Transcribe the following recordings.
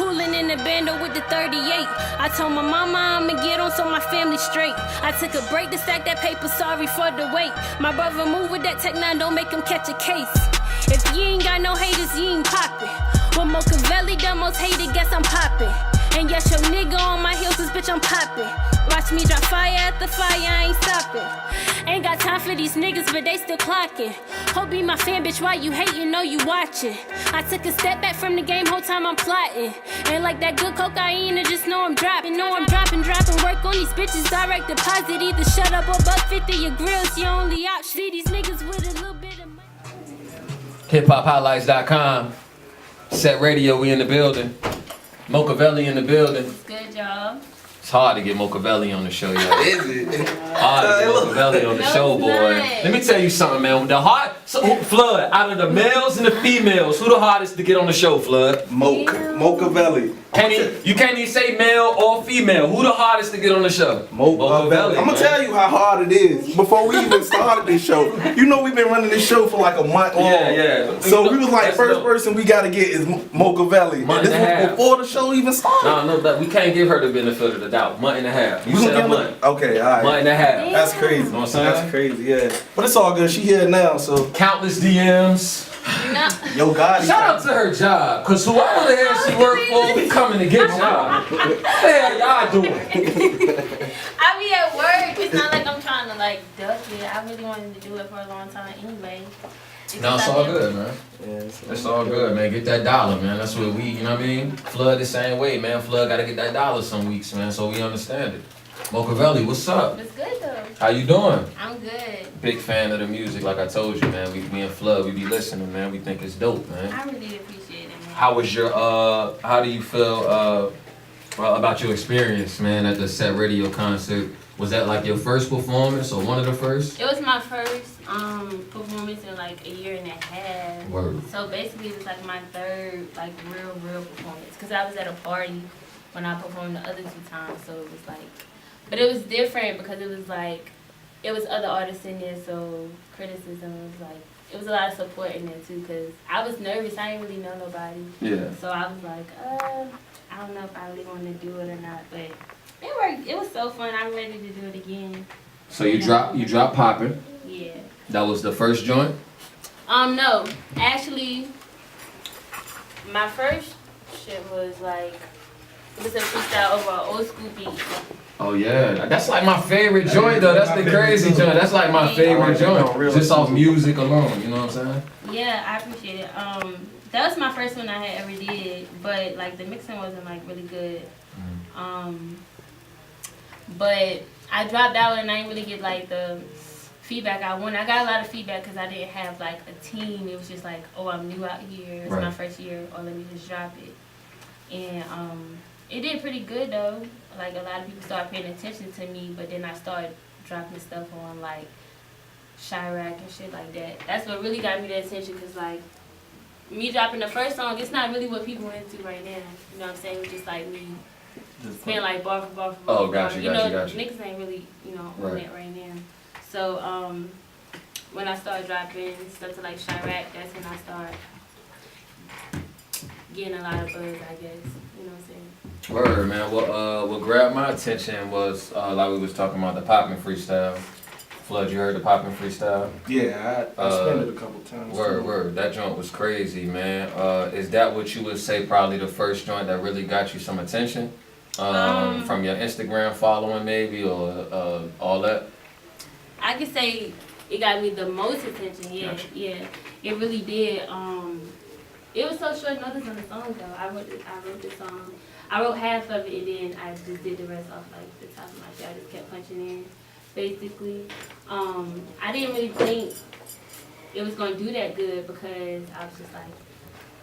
Coolin' in the bando with the 38. I told my mama I'ma get on so my family straight. I took a break to stack that paper, sorry for the wait. My brother move with that Tech 9, don't make him catch a case. If you ain't got no haters, you ain't poppin'. When Mochaveli the most hated, guess I'm poppin'. And yes, your nigga on my heels, this bitch I'm poppin'. Watch me drop fire after fire, I ain't stoppin'. Ain't got time for these niggas, but they still clockin'. Hope be my fan, bitch, why you hatin', know you watchin'. I took a step back from the game, whole time I'm plotting. Ain't like that good cocaine, I just know I'm dropping. Know I'm dropping work on these bitches, direct deposit. Either shut up or $1.50 your grills, your only option. See these niggas with a little bit of money. HipHopHighlights.com. Set Radio, we in the building. Mochaveli in the building. It's good, y'all. It's hard to get Mochaveli on the show, y'all. Is it? Hard to get Mochaveli on the show, boy. Let me tell you something, man. Flood, out of the males and the females, who the hardest to get on the show, Flood? Mochaveli. You can't even say male or female. Who the hardest to get on the show? Mochaveli. I'm gonna tell you how hard it is. Before we even started this show, you know we've been running this show for like a month long. Yeah. So we was like, first person we gotta get is Mochaveli. Month and and a this was half. before the show even started. No, we can't give her the benefit of the doubt. Month and a half. You said a month. Okay, alright. Month and a half. That's crazy. Know what I'm saying? That's crazy, yeah. But it's all good. She here now, so. Countless DMs. No. Yo, God. Shout out to her job, cause whoever the hell she work for, we coming to get y'all. What the hell y'all doing? I be at work. It's not like I'm trying to like duck it. I really wanted to do it for a long time anyway. No, it's all good, man. Yeah, It's all good, man. Get that dollar, man. That's what we, you know what I mean? Flood the same way, man. Flood gotta get that dollar some weeks, man, so we understand it. Mochaveli, what's up? It's good though. How you doing? I'm good. Big fan of the music, like I told you, man. Me and Flood, we be listening, man. We think it's dope, man. I really appreciate it, man. How was your, how do you feel, about your experience, man, at the Set Radio concert? Was that like your first performance or one of the first? It was my first performance in like a year and a half. Word. So basically it was like my third like real performance. Cause I was at a party when I performed the other 2 times. So it was like, but it was different because it was like, it was other artists in there. So criticism was like, it was a lot of support in there too. Cause I was nervous. I didn't really know nobody. Yeah. So I was like, I don't know if I really want to do it or not. But it worked. It was so fun. I'm ready to do it again. So you drop Poppin'. Yeah. That was the first joint? No. Actually, my first shit was like, it was a freestyle over an old school beat. Oh yeah, that's like my favorite joint though. That's the crazy joint. That's like my favorite joint. Just off music alone, you know what I'm saying? Yeah, I appreciate it. That was my first one I had ever did, but like the mixing wasn't like really good. But I dropped out and I didn't really get like the feedback I wanted. I got a lot of feedback because I didn't have like a team. It was just like, oh, I'm new out here. It's my first year. Oh, let me just drop it. And it did pretty good though. Like a lot of people started paying attention to me, but then I started dropping stuff on like Chirac and shit like that. That's what really got me the attention because like me dropping the first song, it's not really what people are into right now. You know what I'm saying? It's just like me spend like bar for bar for bar. Oh, gotcha. Niggas ain't really, on that right now. So when I started dropping stuff to like Chirac, that's when I started getting a lot of buzz, I guess. You know what I'm saying? Word, man. What grabbed my attention was like we was talking about the Poppin' freestyle. Flood, you heard the Poppin' freestyle? Yeah, I spent it a couple times. Word. That joint was crazy, man. Is that what you would say probably the first joint that really got you some attention? From your Instagram following maybe or all that? I could say it got me the most attention, yeah. Gotcha. Yeah. It really did. It was so short notice on the song though. I wrote the song. I wrote half of it and then I just did the rest off like the top of my shit. I just kept punching in, basically. I didn't really think it was gonna do that good because I was just like,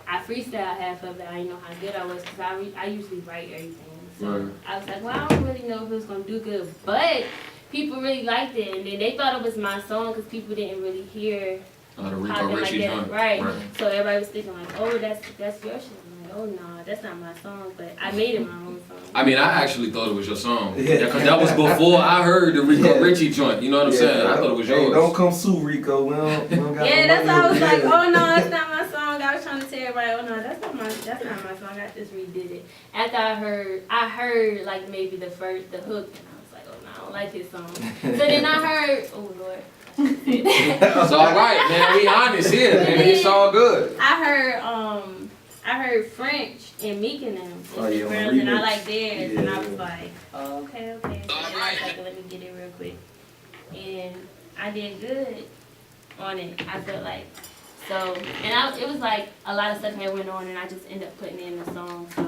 I freestyled half of it. I didn't know how good I was because I usually write everything. So I was like, well, I don't really know if it was gonna do good, but people really liked it, and then they thought it was my song because people didn't really hear the Rico Richie joint. Right. So everybody was thinking like, oh, that's your shit. I'm like, oh no, that's not my song, but I made it my own song. I mean, I actually thought it was your song. Yeah, because that was before I heard the Rico Richie joint. You know what I'm saying? I thought it was yours. Hey, don't come sue Rico. We don't got yeah, no that's money why I was over like, here. oh no, that's not my song. I was trying to tell everybody, oh no, that's not my not my song. I just redid it. After I heard like maybe the hook, and I was like, oh no, I don't like this song. So then I heard, oh Lord. It's all right, man. We honest here, man. It's all good. I heard French and Meek and them, and I like theirs, and I was like, oh, okay. So then I was like, let me get it real quick, and I did good on it. I felt like so, and it was like a lot of stuff had went on, and I just ended up putting it in the song, so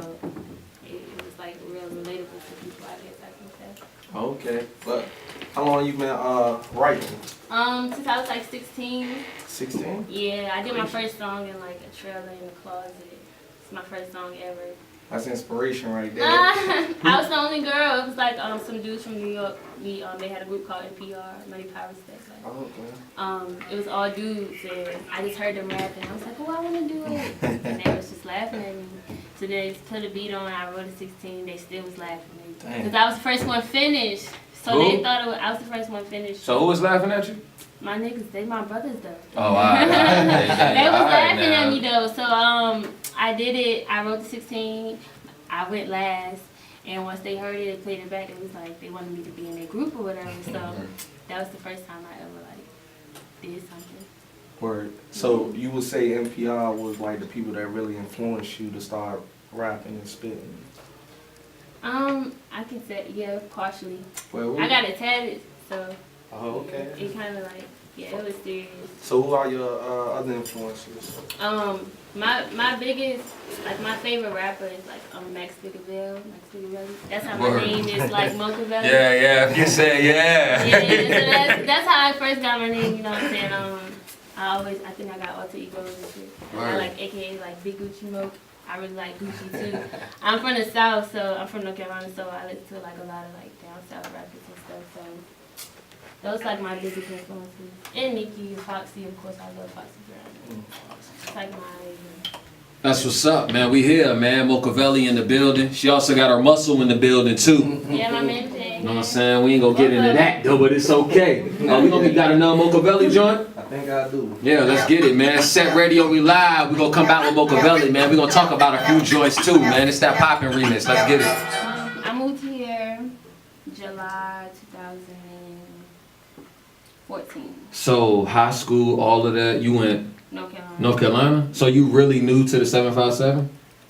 it was like real relatable to people. I guess I can say. Okay, but how long you been writing? Since I was like 16. 16? Yeah, I did my first song in like a trailer in the closet. It's my first song ever. That's inspiration right there. I was the only girl. It was like some dudes from New York. They had a group called NPR, Money Power State. Oh, okay. It was all dudes, and I just heard them rapping. I was like, oh, I want to do it. And they was just laughing at me. So they put a beat on. I wrote a 16. They still was laughing at me because I was the first one finished. So Who? they thought I was the first one finished. So who was laughing at you? My niggas, they my brothers though. Oh, all right. They was laughing now. at me though. So I did it. I wrote the 16. I went last, and once they heard it, they played it back. It was like they wanted me to be in their group or whatever. So that was the first time I ever like did something. Word. So you would say NPR was like the people that really influenced you to start rapping and spitting? I can say yeah, partially. Well, I got it tatted, so. Oh, okay. It kind of like it was serious. So who are your other influences? My biggest, like my favorite rapper is like Max Bigaville. That's how my name is, like Mochaveli. Yeah, if you say yeah. Yeah, so that's how I first got my name, you know what I'm saying? I think I got alter egos and shit. I like AKA like Big Gucci Moke. I really like Gucci too. I'm from the South, so I'm from North Carolina, so I listen to like a lot of like down South rappers and stuff, so those like my biggest influences. And Nicki and Foxy, of course, I love Foxy Brown. It's like my That's what's up, man. We here, man. Mochaveli in the building. She also got her muscle in the building too. yeah, my man thing. You know what I'm saying? We ain't gonna get into that though, but it's okay. We gonna got another Mochaveli joint? I think I do. Yeah, let's get it, man. Set Radio, we live. We gonna come back with Mochaveli, man. We gonna talk about a few joints too, man. It's that poppin' remix. Let's get it. I moved here July 2014. So high school, all of that. You went North Carolina. North Carolina. So you really new to the 757?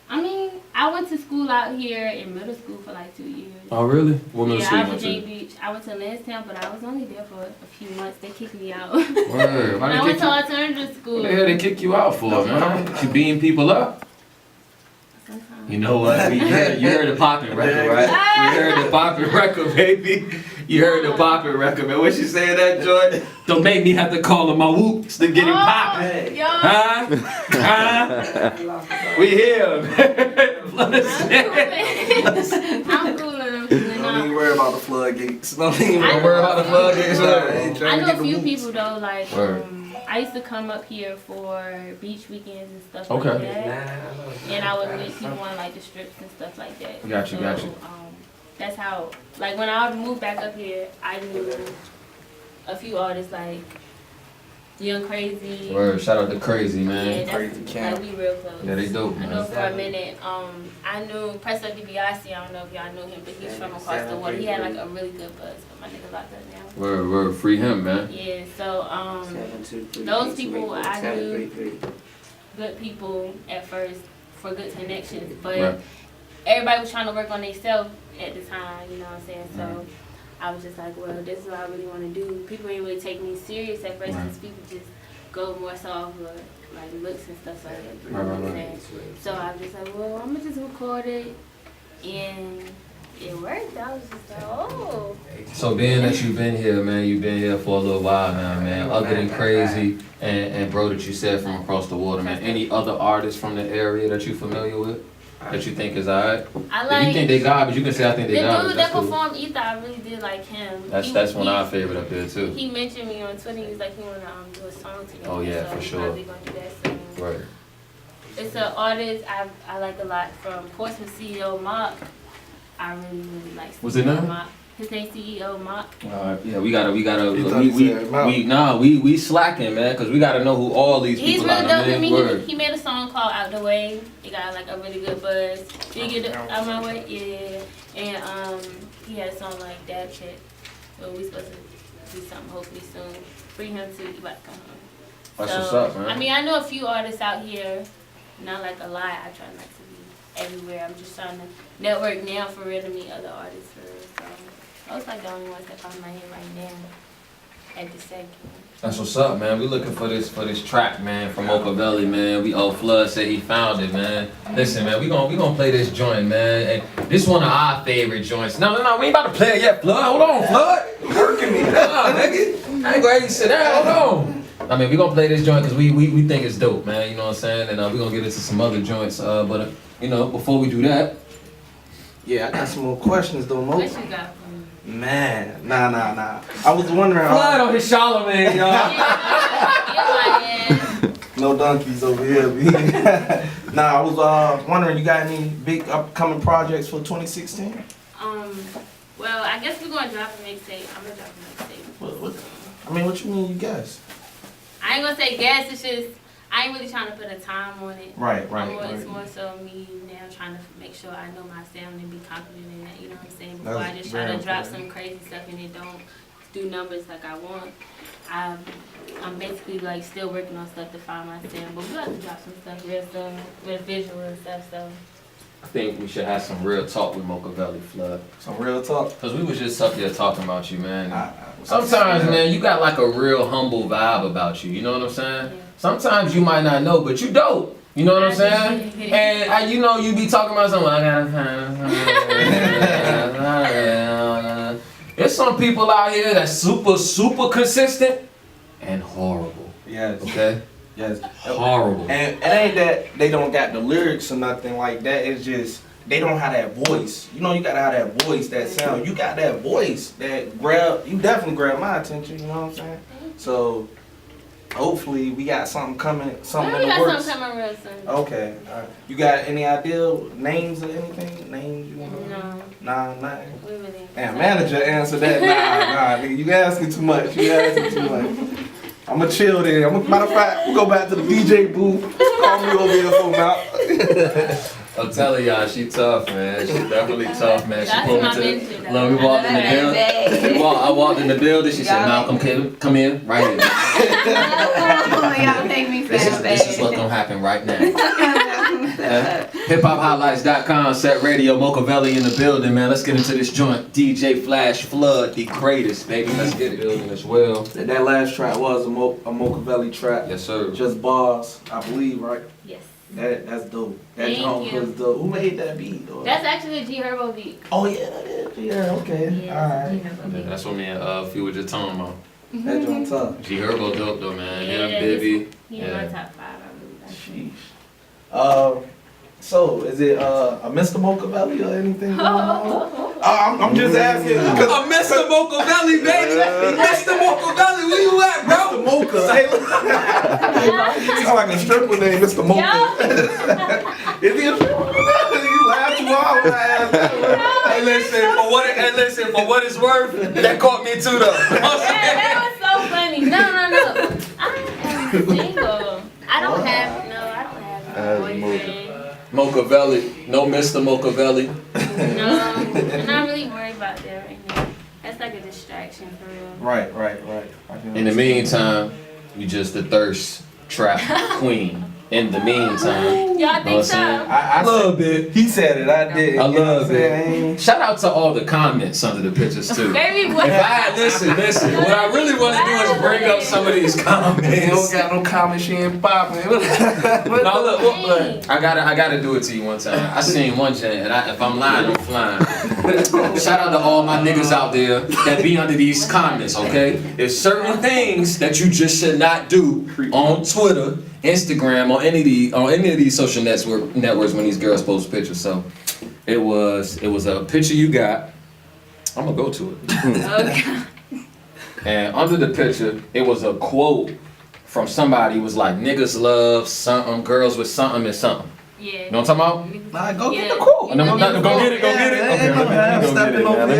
I mean, I went to school out here in middle school for like 2 years. Oh really? What middle Yeah, school I you was went in to? Beach. I went to Lansdowne, but I was only there for a few months. They kicked me out. Word. Why I they went kick to you? alternative school. What the hell they kick you out for, man? You beating people up? Sometimes. You know what? You heard the poppin' record, right? You heard the poppin' record, baby. You heard the poppin' record, man. What she saying that, Joy? Don't make me have to call on my whoops to get it poppin'. Yo. Huh? Huh? We here, man. I'm cool. Don't even worry about the floodgates. Don't even Don't worry about the floodgates. I know a few people though, like Word. I used to come up here for beach weekends and stuff Okay. like that. And I would meet people on like the strips and stuff like that. Got you. That's how, like when I moved back up here, I knew a few artists like Young Crazy. Word. Shout out to Crazy, man. Yeah, Crazy that's Camp. like we real close. Yeah, they dope, I know man. for a minute. I knew Press Up DiBiase. I don't know if y'all knew him, but he's from across the water. He had like a really good buzz, but my nigga locked up now. Word. Free him, man. Yeah, so those people I knew good people at first for good connections, but Right. everybody was trying to work on themselves at the time, you know what I'm saying? So I was just like, well, this is what I really want to do. People didn't really take me serious at first because people just go more so off of like looks and stuff like that. You know what I'm saying? So I was just like, well, I'm gonna just record it, and it worked. I was just like, oh. So being that you've been here, man, you've been here for a little while now, man. Other than Crazy and bro that you said from across the water, man. Any other artists from the area that you familiar with that you think is alright? I If like you think they garbage, you can say I think they the garbage. dude that That's cool. performed Ether. I really did like him. That's one of our favorite up there too. He mentioned me on Twitter. He was like, he wanna do a song together. Oh, yeah, so for sure. Probably gonna do that soon. Right. It's an artist I like a lot from Portsmouth. CEO Mock. I really like What's his CEO name? Mock. His name's CEO Mock. Yeah, we gotta, You we slacking, man, cause we gotta know who all these He's people really are. dope to me. Word. He made a song called Out the Way. It got like a really good buzz. Did you get it out my way? Yeah. And he had a song like Dab Shit. So we supposed to do something hopefully soon. Free him too. He about to come home. That's what's up, man. I mean, I know a few artists out here. Not like a lot. I try not to be everywhere. I'm just trying to network now for real to meet other artists for real. So those like the only ones that come in my head right now at the second. That's what's up, man. We looking for this track, man, from Mochaveli, man. Flood said he found it, man. Listen, man, we gonna play this joint, man. And this one of our favorite joints. No, we ain't about to play it yet, Flood. Hold on, Flood. Working me. Nah, nigga. I ain't gonna have you sit down. Hold on. I mean, we gonna play this joint because we think it's dope, man. You know what I'm saying? And we gonna get into some other joints. But before we do that, Yeah, I got some more questions though, Mo. What you got for me? Man, nah. I was wondering. Flood on his Charlemagne, y'all. Yeah. No donkeys over here, B. Nah, I was wondering, you got any big upcoming projects for 2016? Well, I guess we're gonna drop a mixtape. I'm gonna drop a mixtape. What you mean, you guess? I ain't gonna say guess. It's just I ain't really trying to put a time on it. Right. It's more so me now trying to make sure I know my sound and be confident in that. You know what I'm saying? Before That's I just try to very drop important. some crazy stuff and it don't do numbers like I want. I'm basically like still working on stuff to find my sound, but we got to drop some stuff real soon with visual and stuff. So I think we should have some real talk with Mochaveli, Flood. Some real talk. Cause we was just up here talking about you, man. Sometimes, Man, you got like a real humble vibe about you. You know what I'm saying? Yeah. Sometimes you might not know, but you dope. You know what I'm saying? And you be talking about something. I gotta. There's some people out here that's super consistent and horrible. Yes. Okay. Yes. Horrible. And it ain't that they don't got the lyrics or nothing like that. It's just they don't have that voice. You gotta have that voice, that sound. You got that voice that you definitely grab my attention. You know what I'm saying? So hopefully we got something coming, something in the works. We got something coming real soon. Okay. All right. You got any idea names or anything? Names you want to? No. Nah, nothing. We really ain't. Damn, manager answered that. Nah, nigga, you asking too much. I'ma chill there. Matter of fact, we'll go back to the DJ booth. Call me over here for now. I'm telling y'all, she tough, man. She definitely tough, man. She That's pulled me my to mentor, the. Look, we walked in the building. I walked in the building. She said, "Malcolm, come in, right here. Y'all make me feel This is what's gonna happen right now." HipHopHighlights.com, Set Radio, Mochaveli in the building, man. Let's get into this joint. DJ Flash Flood, the greatest, baby. Let's get it building as well. That last track was a Mochaveli track. Yes, sir. Just bars, I believe, right? Yes. That's dope. That Thank song you. was dope. Who made that beat? Though? That's actually a G Herbo beat. Oh yeah, that is. Yeah, okay. Yeah, All right. Yeah, that's what me and Few were just talking about. That joint tough. G Herbo dope though, man. Yeah, Yeah, baby. He's in my top 5, I believe. Sheesh. So is it a Mr. Mochaveli or anything going on? I'm just asking. I'm Mr. Mochaveli, baby. Mr. Mochaveli, where you at, bro? Mr. Mocha. Sound like a stripper name, Mr. Mocha. Is he a stripper? You laugh too hard when I ask that. Hey, listen, for what it's worth, that caught me too, though. Yeah, that was so funny. No. I am single. I don't have a boyfriend. Mochaveli, no Mr. Mochaveli. No, I'm not really worried about that right now. That's like a distraction for real. Right. In the meantime, you just the thirst trap queen. In the meantime. Y'all think so? I love it. He said it, I did. I love it. Shout out to all the comments under the pictures too. Baby, what? Listen. What I really want to do is bring up some of these comments. He don't got no comment, she ain't popping. No, look, I gotta do it to you one time. I seen one Jen, and if I'm lying, I'm flying. Shout out to all my niggas out there that be under these comments, okay? There's certain things that you just should not do on Twitter, Instagram, or any of these social networks when these girls post pictures. So it was a picture you got. I'm gonna go to it. Okay. And under the picture, it was a quote from somebody. It was like, "Niggas love something, girls with something and something." Yeah. You know what I'm talking about? Nah, go get the quote. Oh, no, go get it. Okay, let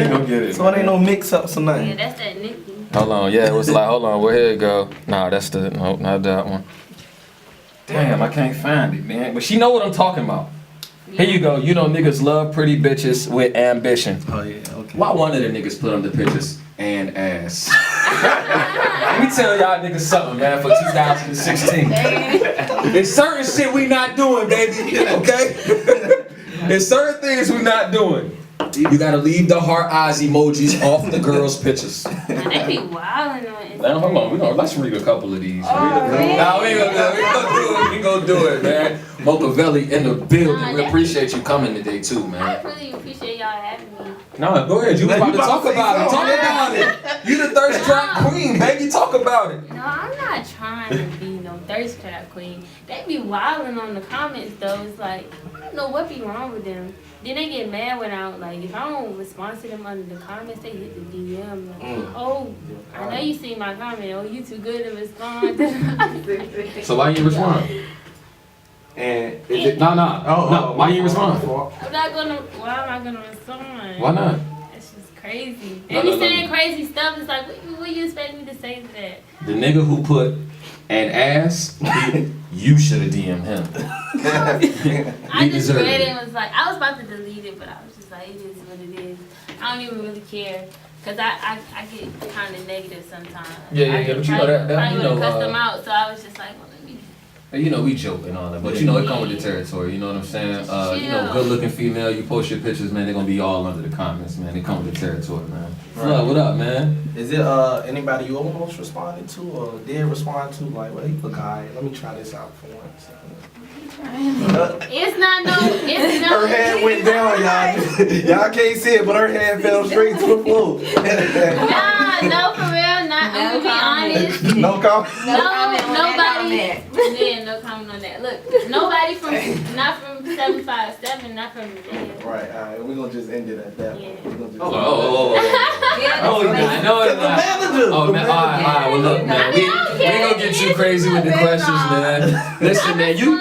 me go get it. So it ain't no mix-ups or nothing. Yeah, that's that Nikki. Hold on, yeah, it was like, hold on, where here it go? Nah, that's the, no, not that one. Damn, I can't find it, man. But she know what I'm talking about. Here you go. You know niggas love pretty bitches with ambition. Oh yeah, okay. Why one of the niggas put on the pictures and ass? Let me tell y'all niggas something, man, for 2016. There's certain shit we not doing, baby, okay? There's certain things we not doing. You gotta leave the heart eyes emojis off the girls' pictures. Man, they be wildin' on Instagram. Now, hold on, let's read a couple of these. really? Nah, we gonna do it, man. Mochaveli in the building. We appreciate you coming today too, I man. really appreciate y'all having me. No, go ahead. You was about to talk about it. Talk about it. You the thirst trap queen, baby. Talk about it. No, I'm not trying to be no thirst trap queen. They be wildin' on the comments though. It's like, I don't know what be wrong with them. Then they get mad when I, like, if I don't respond to them under the comments, they hit the DM. Like, oh, I know you see my comment. Oh, you too good to respond. So why you respond? And Is it no? Why you respond? I'm not gonna, why am I gonna respond? Why not? That's just crazy. No, They be no, saying crazy stuff. It's like, what you expect me to say to that? The nigga who put an ass, you should have DM'd him. I just deserve read it. it and was like, I was about to delete it, but I was just like, it is what it is. I don't even really care. Cause I get kind of negative sometimes. Yeah, but you know that you know. Cuss them out, so I was just like, well, let me. You know, we joke and all that, but you know, it come with the territory, you know what I'm saying? You know, good looking female, you post your pictures, man, they're gonna be all under the comments, man. They come with the territory, man. Right. What up, man? is it anybody you almost responded to or did respond to? Like, well, he look alright. Let me try this out for once. It's not Her head went down, y'all. Y'all can't see it, but her head fell straight to the floor. no, for real, not. I'm gonna be honest. No comment. Nobody. Yeah, no comment on that. Look, nobody not from 757, not from the day. Right, alright, we're gonna just end it at that. Yeah. We're gonna just I know it. The manager. Oh, man, all right, well, look, man, we gonna get you crazy with the questions, man. Listen, man, you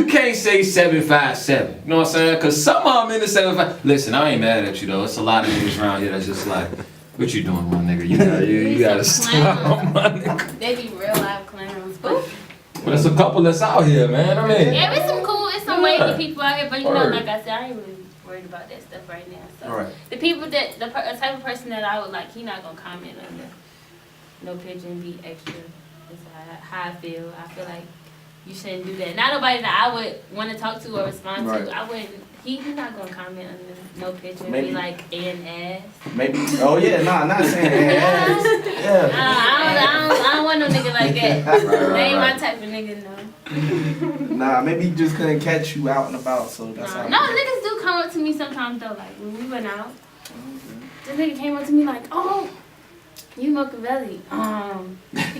can't say 757. You know what I'm saying? Cause some of them in the 75. Listen, I ain't mad at you though. It's a lot of niggas around here that's just like, what you doing, my nigga? You gotta stop, my nigga. They be real life clowns, but there's a couple that's out here, man. I mean, yeah, it's some cool, it's some wavy people out here. But you know, Word. like I said, I ain't really worried about that stuff right now. So Right. the people that the type of person that I would like, he not gonna comment on no picture and be extra. That's how I feel. I feel like you shouldn't do that. Not nobody that I would want to talk to or respond Right. to. I wouldn't. He's not gonna comment on no picture and Maybe. be like an ass. Maybe. Oh yeah, nah, not saying ass. Yeah. I don't want no nigga like that. Right, They ain't my right. type of nigga, no. Nah, maybe he just couldn't catch you out and about, so that's how. No, niggas do come up to me sometimes though. Like when we went out, this nigga came up to me like, "Oh, you Mochaveli."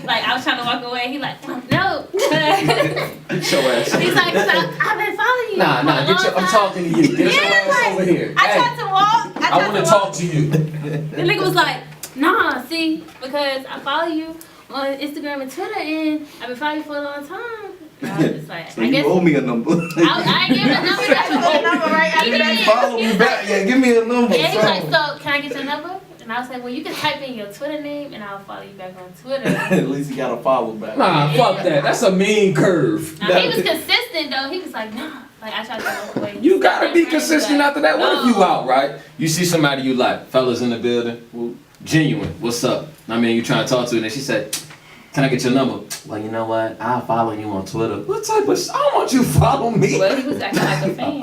Like I was trying to walk away. He like, "No." get your ass. He's like, "I've been following you." Nah, for a long I'm time." talking to you. Get your Yeah, ass like, over here. I Hey, tried to walk. I want to talk to you. The nigga was like, "Nah, see, because I follow you on Instagram and Twitter, and I've been following you for a long time." I was just like, So I you guess owe me a number. I ain't give him a number. He did. Follow He me was back. like- Yeah, give me a number. Yeah, he was like, something. "So can I get your number?" And I was like, "Well, you can type in your Twitter name, and I'll follow you back on Twitter." At least he got a follow back. Nah, fuck that. That's a mean curve. Now, he was consistent though. He was like, "Nah." Like I tried to walk away. You gotta be consistent Like, after that. What if you no. out, right? You see somebody you like, fellas in the building, genuine, what's up? I mean, you trying to talk to her, and she said, "Can I get your number?" Well, you know what? I'll follow you on Twitter. What type of? I don't want you to follow me. Well, he was acting like a fan.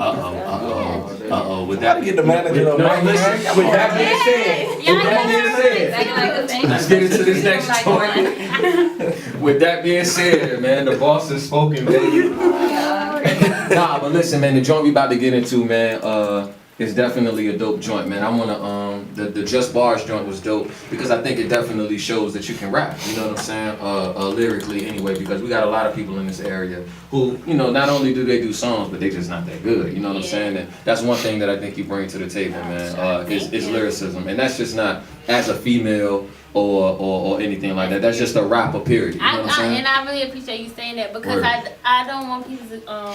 With Gotta get the manager on. No, listen. With that being said, Yeah, with that being said, acting like a fan. let's get into this next topic. With that being said, man, the boss has spoken, baby. Nah, but listen, man, the joint we about to get into, man, is definitely a dope joint, man. I wanna, the Just Bars joint was dope because I think it definitely shows that you can rap, you know what I'm saying, lyrically anyway, because we got a lot of people in this area who, you know, not only do they do songs, but they just not that good, you know what I'm saying? And that's one thing that I think you bring to the table, man, is lyricism. And that's just not as a female or anything like that. That's just a rapper, period. You know what I'm saying? And I really appreciate you saying that because Word. I don't want people to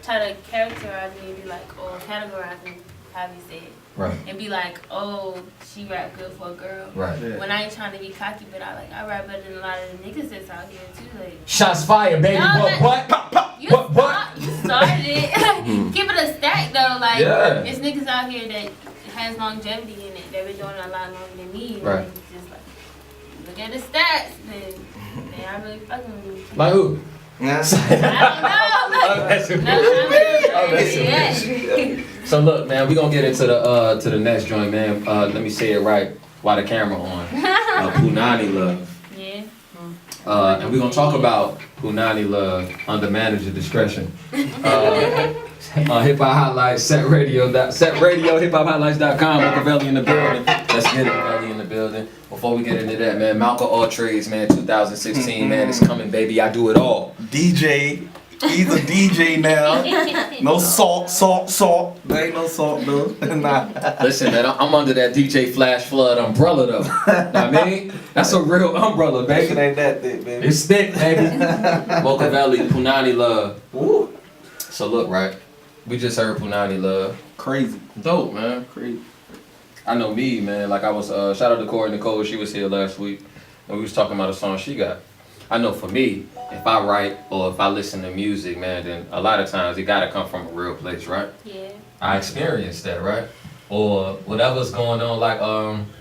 try to characterize me and be like, oh, categorize me, how you say it. Right. And be like, oh, she rap good for a girl. Right. Yeah. When I ain't trying to be cocky, but I rap better than a lot of the niggas that's out here too. Like, Shots fired, baby. No, What? Pop, pop. you, What? you started it. Keep it a stack though. Like, Yeah. it's niggas out here that has longevity in it. They've been doing it a lot longer than me. And Right. it's just like, look at the stats. Then I really fucking with you. Like who? Yeah. I don't know. No, So look, man, we gonna get into the next joint, man. Let me say it right while the camera on. Punani Love. Yeah. And we're gonna talk about Punani Love under manager discretion. Hip Hop Highlights, Set Radio, hiphophighlights.com, Mochaveli in the building. Let's get it, Mochaveli in the building. Before we get into that, man, Malcolm All Trades, man, 2016, man, it's coming, baby. I do it all. DJ. He's a DJ now. No salt. There ain't no salt though. Nah. Listen, man, I'm under that DJ Flash Flood umbrella, though. Know what I mean? That's a real umbrella, It baby. ain't that thick, baby. It's thick, baby. Mochaveli, Punani Love. Woo. So look, right, we just heard Punani Love. Crazy. Dope, man. Crazy. I know me, man. Like I was, shout out to Corey Nicole. She was here last week, and we was talking about a song she got. I know for me, if I write or if I listen to music, man, then a lot of times it gotta come from a real place, right? Yeah. I experienced that, right? Or whatever's going on, like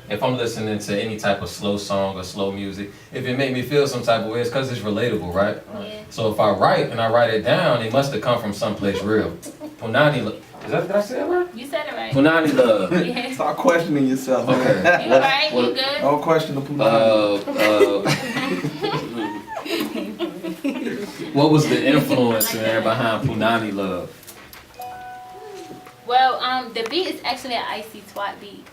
if I'm listening to any type of slow song or slow music, if it make me feel some type of way, it's because it's relatable, right? Yeah. So if I write and I write it down, it must have come from someplace real. Punani Love. Did I say it right? You said it right. Punani Love. Yeah. Start questioning yourself. Okay. Man. You right, you good. Don't question the Punani. What was the influence, man, behind Punani Love? Well, the beat is actually an Icy Twat beat.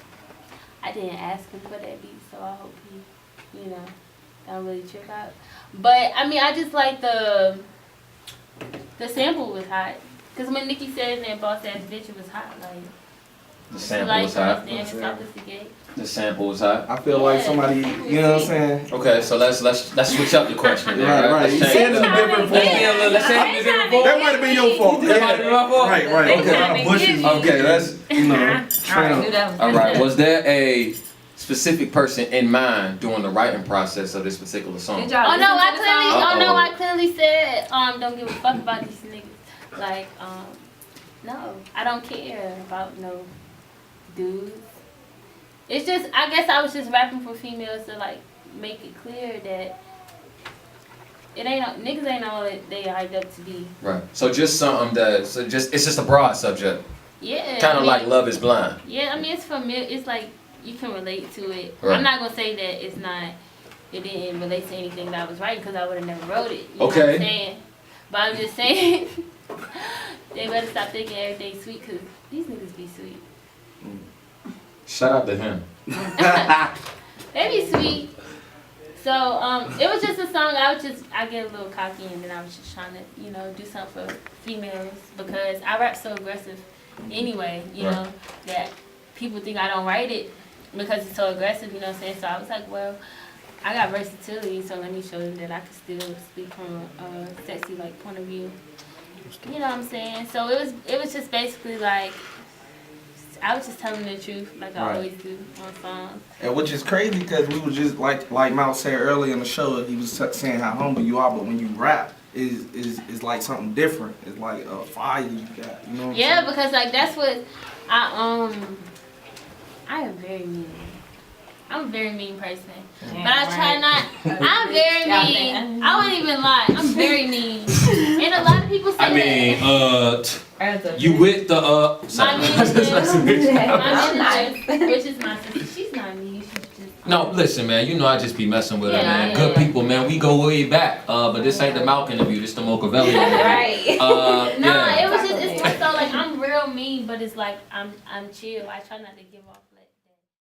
I didn't ask him for that beat, so I hope he, don't really trip out. But, I mean, I just like the sample was hot. Because when Nicki said in that boss ass bitch, it was hot. Like, The sample was hot. The sample was hot. I feel like somebody, you know what I'm saying? Okay, so let's switch up the question. Then, Right. Let's You change said it it in up. a different Let's form. say it in a different form. That might have been your fault. That might have been my fault? Right. Okay. Okay. Bushes. Okay, let's. You know. All right. Was there a specific person in mind during the writing process of this particular song? Did y'all Oh no, listen to the song? I clearly said, don't give a fuck about these niggas. Like, no, I don't care about no dudes. It's just, I guess I was just rapping for females to like make it clear that it ain't niggas ain't all that they hyped up to be. Right. So just something that, it's just a broad subject. Yeah. Kind of like Love Is Blind. Yeah, I mean it's familiar. It's like you can relate to it. Right. I'm not gonna say that it didn't relate to anything that I was writing because I would have never wrote it. You know what I'm saying? But I'm just saying they better stop thinking everything's sweet because these niggas be sweet. Shout out to him. They be sweet. So it was just a song. I get a little cocky and then I was just trying to do something for females because I rap so aggressive anyway. You know that people think I don't write it because it's so aggressive. You know what I'm saying? So I was like, well, I got versatility, so let me show them that I can still speak from a sexy point of view. You know what I'm saying? So it was just basically like. I was just telling the truth, like I always do on songs. And which is crazy because we was just like Mal said earlier in the show, he was saying how humble you are, but when you rap, is like something different. It's like a fire you got. You know what I'm saying? Because like that's what I am very mean. I'm a very mean person, but I try not. I'm very mean. I wouldn't even lie. I'm very mean, and a lot of people say that. You with the My manager, which is my sister. She's not mean. She's just. No, listen, man. You know I just be messing with her, man. Yeah. Good people, man. We go way back. But this ain't the Malcolm interview. This the Mochaveli interview. Right. No, it was just. It's more so like I'm real mean, but it's like I'm chill. I try not to give off.